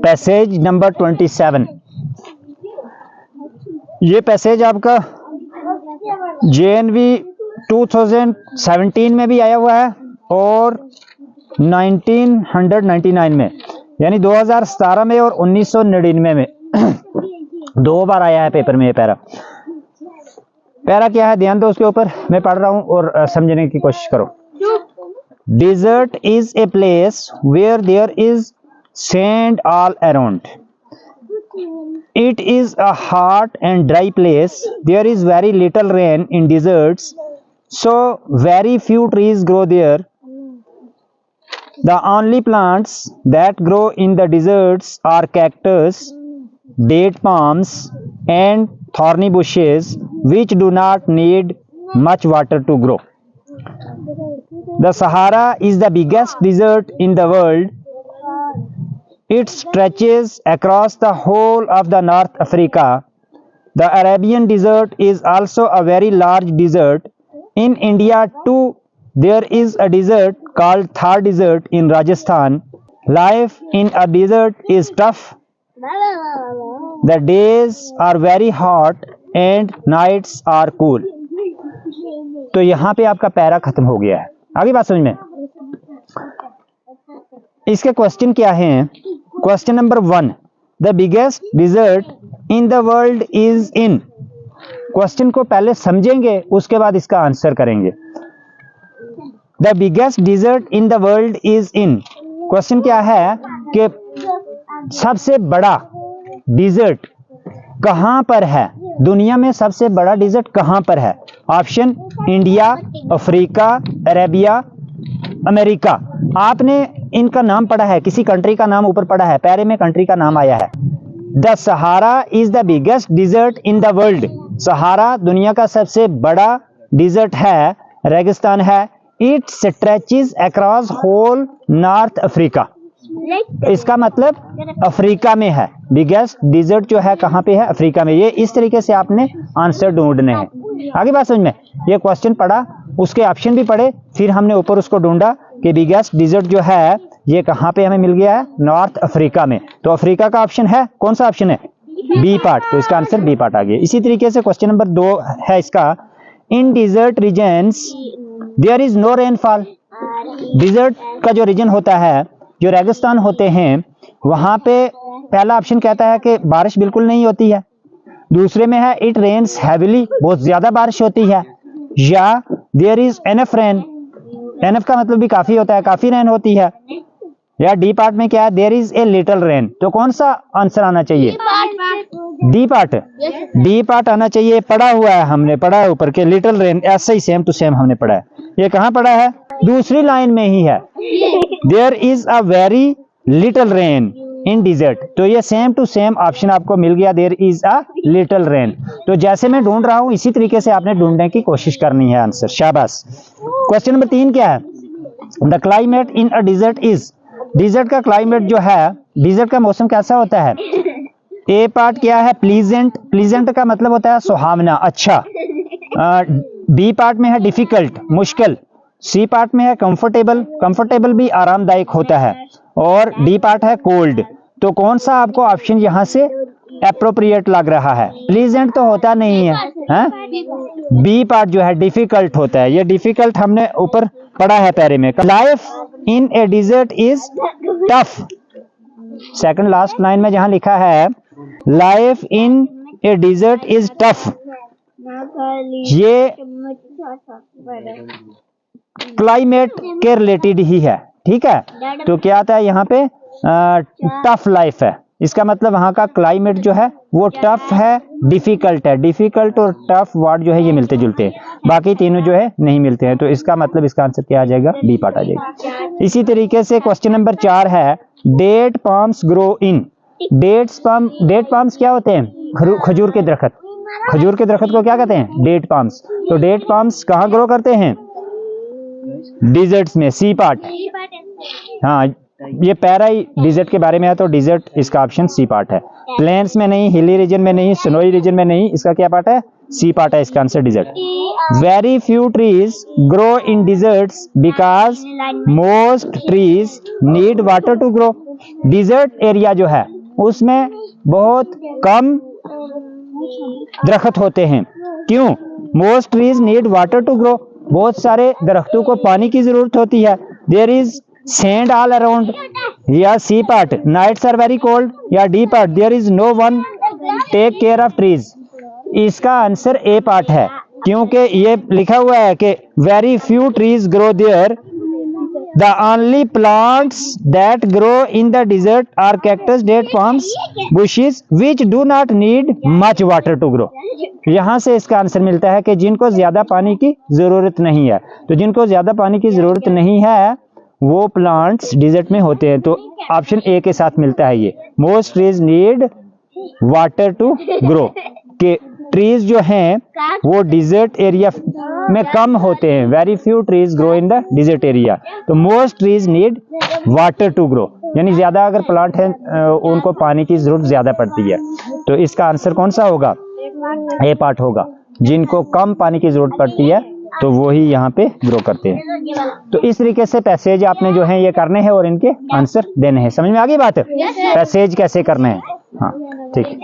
Passage number 27। ये passage आपका JNV 2017 में भी आया हुआ है और 1999 में, यानी 2017 में और 1999 में दो बार आया है पेपर में। ये पैरा क्या है ध्यान दो उसके ऊपर, मैं पढ़ रहा हूं और समझने की कोशिश करो। Desert is a place where there is sand all around. It is a hot and dry place. There is very little rain in deserts, so very few trees grow there. The only plants that grow in the deserts are cactus, date palms, and thorny bushes, which do not need much water to grow. The Sahara is the biggest desert in the world. It stretches across the whole of the North Africa. The Arabian Desert is also a very large desert. In India too, there is a desert called Thar Desert in Rajasthan. Life in a desert is tough. The days are very hot and nights are cool. तो यहाँ पे आपका para खत्म हो गया है। आगे बात समझ में। इसके क्वेश्चन क्या हैं? Question number 1, the biggest desert in the world is in. Question को पहले समझेंगे उसके बाद इसका आंसर करेंगे। The biggest desert in the world is in. Question क्या है कि सबसे बड़ा डिजर्ट कहां पर है, दुनिया में सबसे बड़ा डिजर्ट कहां पर है? Option India, Africa, Arabia, America. आपने इनका नाम पढ़ा है, किसी कंट्री का नाम ऊपर पढ़ा है, पैरे में कंट्री का नाम आया है। The Sahara is the biggest desert in the world. Sahara दुनिया का सबसे बड़ा डिजर्ट है, रेगिस्तान है। It stretches across whole North Africa. इसका मतलब अफ्रीका में है। बिगेस्ट डिजर्ट जो है कहां पे है? अफ्रीका में। ये इस तरीके से आपने आंसर ढूंढने हैं। आगे बात समझ में। ये क्वेश्चन पढ़ा, उसके ऑप्शन भी पढ़े, फिर हमने ऊपर उसको ढूंढा कि बिगेस्ट डिजर्ट जो है ये कहां पे हमें मिल गया है? नॉर्थ अफ्रीका में। तो अफ्रीका का ऑप्शन है, कौन सा ऑप्शन है? B part. तो इसका आंसर बी पार्ट आ गया। इसी तरीके से क्वेश्चन नंबर 2 है इसका, in desert regions there is no rainfall. Desert का जो रीजन होता है, जो रेगिस्तान होते हैं, वहां पे पहला ऑप्शन कहता है कि बारिश बिल्कुल नहीं होती है। दूसरे में है इट रेन्स हैवीली, बहुत ज्यादा बारिश होती है। या there is enough rain, enough का मतलब भी काफी होता है, काफी रेन होती है। या डी पार्ट में क्या है? There is a little rain. तो कौन सा आंसर आना चाहिए? D part. डी पार्ट आना चाहिए। पढ़ा हुआ है, हमने पढ़ा है ऊपर के लिटिल रेन, ऐसा ही सेम टू सेम हमने पढ़ा है। ये कहां पढ़ा है? दूसरी लाइन में ही है, there is a very little rain in desert. तो ये सेम टू सेम ऑप्शन आपको मिल गया, there is a little rain. तो जैसे मैं ढूंढ रहा हूं इसी तरीके से आपने ढूंढने की कोशिश करनी है आंसर। शाबाश। क्वेश्चन नंबर 3 क्या है? The climate in a desert is. Desert का क्लाइमेट जो है, डिजर्ट का मौसम कैसा होता है? ए पार्ट क्या है? प्लीजेंट। प्लीजेंट का मतलब होता है सुहावना, अच्छा। बी पार्ट में है डिफिकल्ट, मुश्किल। सी पार्ट में है कंफर्टेबल, कंफर्टेबल भी आरामदायक होता है। और डी पार्ट है कोल्ड। तो कौन सा आपको ऑप्शन यहां से एप्रोप्रिएट लग रहा है? प्लीजेंट तो होता नहीं है, बी पार्ट जो है डिफिकल्ट होता है। ये डिफिकल्ट हमने ऊपर पढ़ा है पैरे में। Life in a desert is tough. Second last line में जहां लिखा है life in a desert is tough, ये क्लाइमेट के रिलेटेड ही है, ठीक है। तो क्या आता है यहाँ पे? टफ लाइफ है। इसका मतलब वहां का क्लाइमेट जो है वो टफ है, डिफिकल्ट है। डिफिकल्ट और टफ वर्ड जो है ये मिलते जुलते हैं, बाकी तीनों जो है नहीं मिलते हैं। तो इसका मतलब इसका आंसर क्या आ जाएगा? बी पार्ट आ जाएगा। इसी तरीके से क्वेश्चन नंबर 4 है, date palms grow in. Date palms क्या होते हैं? खजूर के दरख्त। खजूर के दरख्त को क्या कहते हैं? Date palms. तो डेट पाम्स कहाँ ग्रो करते हैं? डिजर्ट्स में, सी पार्ट। हाँ, ये पैरा ही डिजर्ट के बारे में है, तो डिजर्ट इसका ऑप्शन सी पार्ट है। प्लेन्स में नहीं, हिली रीजन में नहीं, स्नोई रीजन में नहीं, इसका क्या पार्ट है? सी पार्ट है इसका answer desert. Very few trees grow in deserts because most trees need water to grow. Desert area जो है उसमें बहुत कम दरख्त होते हैं। क्यों? Most trees need water to grow, बहुत सारे दरख्तों को पानी की जरूरत होती है। There is sand all around, या C part nights are very cold, या D part there is no one take care of trees. इसका आंसर ए पार्ट है, क्योंकि ये लिखा हुआ है कि very few trees grow there, the only plants that grow in the desert are cactus, date palms, bushes which do not need much water to grow. यहां से इसका आंसर मिलता है कि जिनको ज्यादा पानी की जरूरत नहीं है। तो जिनको ज्यादा पानी की जरूरत नहीं है वो प्लांट्स डिजर्ट में होते हैं। तो ऑप्शन ए के साथ मिलता है ये, most trees need water to grow, के ट्रीज जो हैं वो डिजर्ट एरिया में कम होते हैं। Very few trees grow in the desert area, तो most trees need water to grow, यानी ज्यादा अगर प्लांट है उनको पानी की जरूरत ज्यादा पड़ती है। तो इसका आंसर कौन सा होगा? ए पार्ट होगा। जिनको कम पानी की जरूरत पड़ती है तो वो ही यहाँ पे ग्रो करते हैं। तो इस तरीके से पैसेज आपने जो है ये करने हैं और इनके आंसर देने हैं। समझ में आ गई बात? पैसेज कैसे करना है? हाँ ठीक है।